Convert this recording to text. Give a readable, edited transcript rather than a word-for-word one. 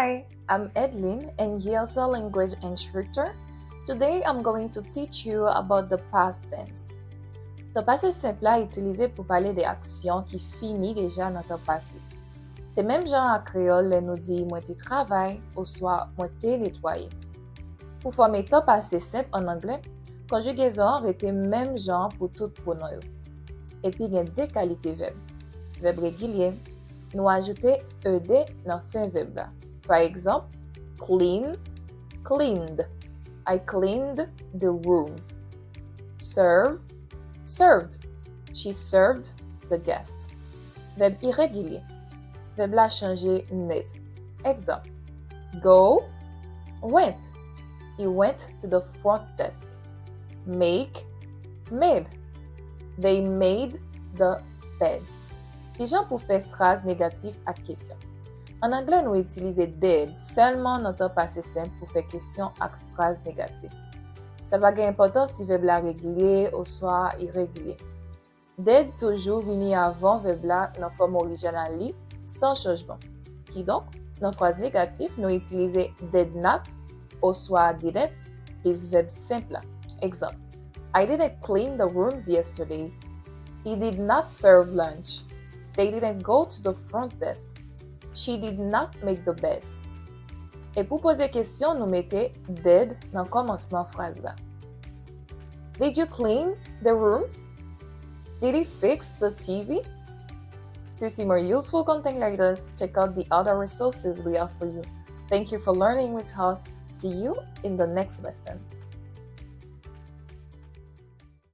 Hi, I'm Edlin and here's a language instructor. Today I'm going to teach you about the past tense. Le passé simple est utilisé pour parler des actions qui finissent déjà dans le temps passé. C'est même genre en créole, les nous dit moi te travaille ou soit moi te nettoyé. Pour former temps passé simple en anglais, conjugaison était même genre pour tout pronom. Et puis il y a deux qualités verbe. Verbe régulier, nous ajoutons ed dans fin verbe. Par exemple, clean, cleaned. I cleaned the rooms. Serve, served. She served the guest. Verbe irrégulier. Verbe la changer net. Exemple. Go, went. He went to the front desk. Make, made. They made the beds. Les gens pour faire phrase négative à question. En anglais, nous utilisons did seulement dans le temps passé simple pour faire question à phrase négative. Ça va gagner importance si verbe la régulier ou soit irrégulier. Did toujours venir avant verbe la dans forme originale li, sans changement. Qui donc, dans phrase négative, nous utilisons did not ou soit didn't, les verbes simples. Exemple. I didn't clean the rooms yesterday. He did not serve lunch. They didn't go to the front desk. She did not make the beds. Et pour poser question, nous mettons did dans le commencement de phrase là. Did you clean the rooms? Did he fix the TV? To see more useful content like this, check out the other resources we offer you. Thank you for learning with us. See you in the next lesson.